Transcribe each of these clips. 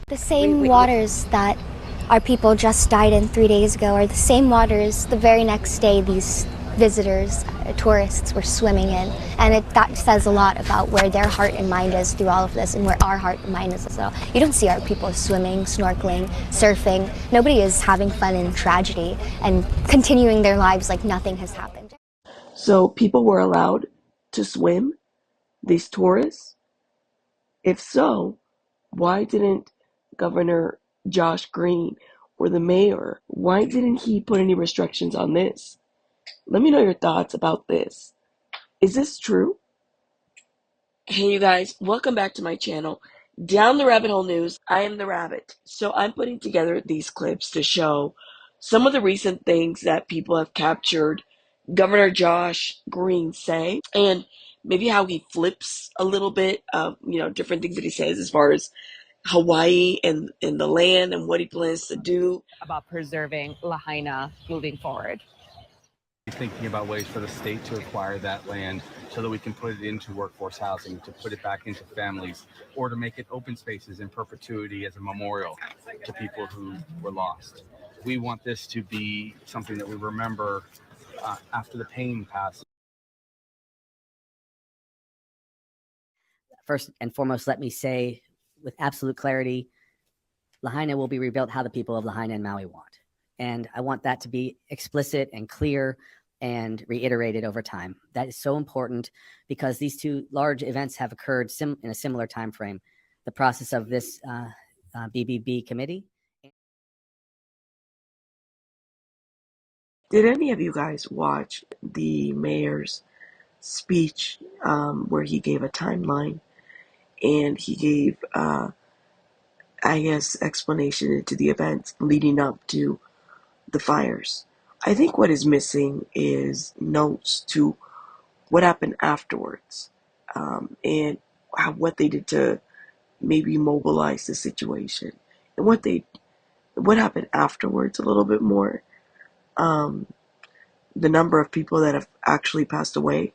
The same waters that our people just died in 3 days ago are the same waters the very next day these visitors, tourists, were swimming in. And that says a lot about where their heart and mind is through all of this and where our heart and mind is as well. You don't see our people swimming, snorkeling, surfing. Nobody is having fun in tragedy and continuing their lives like nothing has happened. So people were allowed to swim, these tourists? If so, why didn't Governor Josh Green or the mayor, why didn't he put any restrictions on this? Let me know your thoughts about this. Is this true? Hey you guys, welcome back to my channel. Down the Rabbit Hole News, I am the rabbit. So I'm putting together these clips to show some of the recent things that people have captured Governor Josh Green say, and maybe how he flips a little bit of, different things that he says as far as Hawaii and the land and what he plans to do. About preserving Lahaina moving forward. Thinking about ways for the state to acquire that land so that we can put it into workforce housing, to put it back into families, or to make it open spaces in perpetuity as a memorial to people who were lost. We want this to be something that we remember after the pain passes. First and foremost, let me say with absolute clarity, Lahaina will be rebuilt how the people of Lahaina and Maui want. And I want that to be explicit and clear and reiterated over time. That is so important because these two large events have occurred in a similar time frame. The process of this BBB committee. Did any of you guys watch the mayor's speech where he gave a timeline and he gave, explanation into the events leading up to the fires? I think what is missing is notes to what happened afterwards, and what they did to maybe mobilize the situation, and what happened afterwards a little bit more. The number of people that have actually passed away,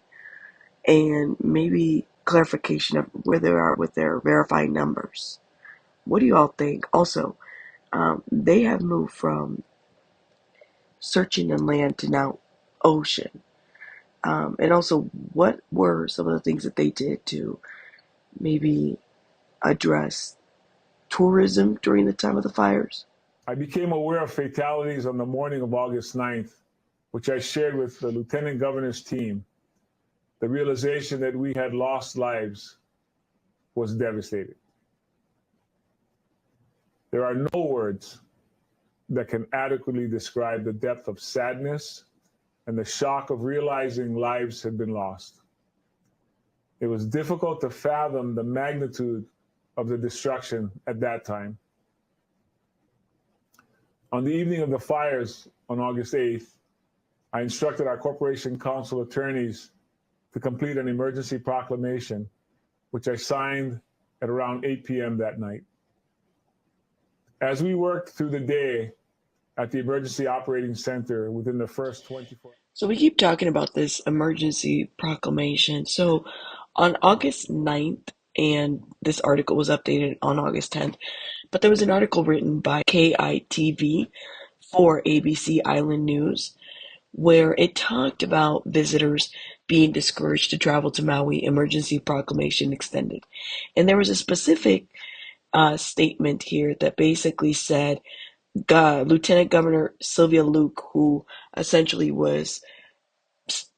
and maybe clarification of where they are with their verifying numbers. What do you all think? Also, they have moved from searching on land to now ocean. And also, what were some of the things that they did to maybe address tourism during the time of the fires? I became aware of fatalities on the morning of August 9th, which I shared with the Lieutenant Governor's team. The realization that we had lost lives was devastating. There are no words that can adequately describe the depth of sadness and the shock of realizing lives had been lost. It was difficult to fathom the magnitude of the destruction at that time. On the evening of the fires on August 8th, I instructed our Corporation Council attorneys to complete an emergency proclamation, which I signed at around 8 p.m. that night. As we worked through the day at the Emergency Operating Center within the first 24 hours. So we keep talking about this emergency proclamation. So on August 9th, and this article was updated on August 10th, but there was an article written by KITV for ABC Island News where it talked about visitors being discouraged to travel to Maui, emergency proclamation extended. And there was a specific statement here that basically said Lieutenant Governor Sylvia Luke, who essentially was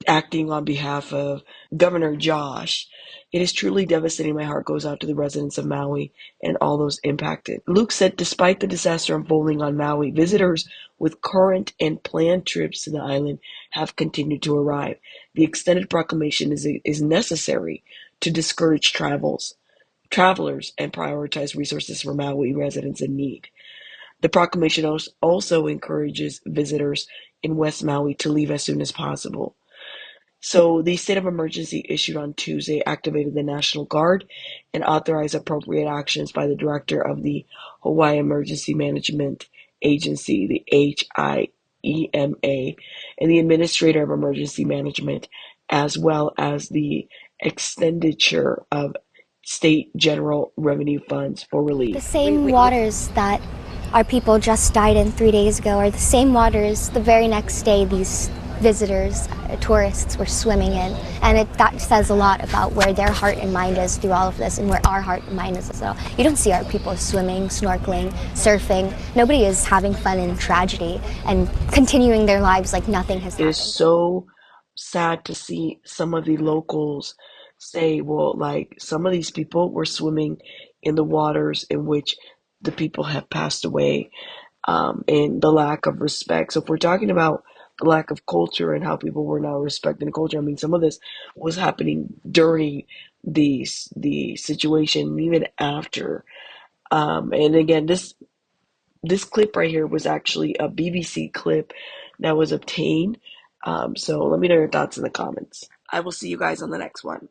acting on behalf of Governor Josh, "It is truly devastating. My heart goes out to the residents of Maui and all those impacted." Luke said, despite the disaster unfolding on Maui, visitors with current and planned trips to the island have continued to arrive. The extended proclamation is necessary to discourage travelers and prioritize resources for Maui residents in need. The proclamation also encourages visitors in West Maui to leave as soon as possible. So the state of emergency issued on Tuesday activated the National Guard and authorized appropriate actions by the director of the Hawaii Emergency Management Agency, the HIEMA, and the administrator of emergency management, as well as the expenditure of state general revenue funds for relief. The same waters that our people just died in 3 days ago are the same waters the very next day these visitors, tourists, were swimming in. And that says a lot about where their heart and mind is through all of this and where our heart and mind is as well. You don't see our people swimming, snorkeling, surfing. Nobody is having fun in tragedy and continuing their lives like nothing has happened. It is so sad to see some of the locals say, well, like, some of these people were swimming in the waters in which the people have passed away, and the lack of respect. So if we're talking about the lack of culture and how people were not respecting the culture, I mean, some of this was happening during the situation, even after. And again, this clip right here was actually a BBC clip that was obtained. So let me know your thoughts in the comments. I will see you guys on the next one.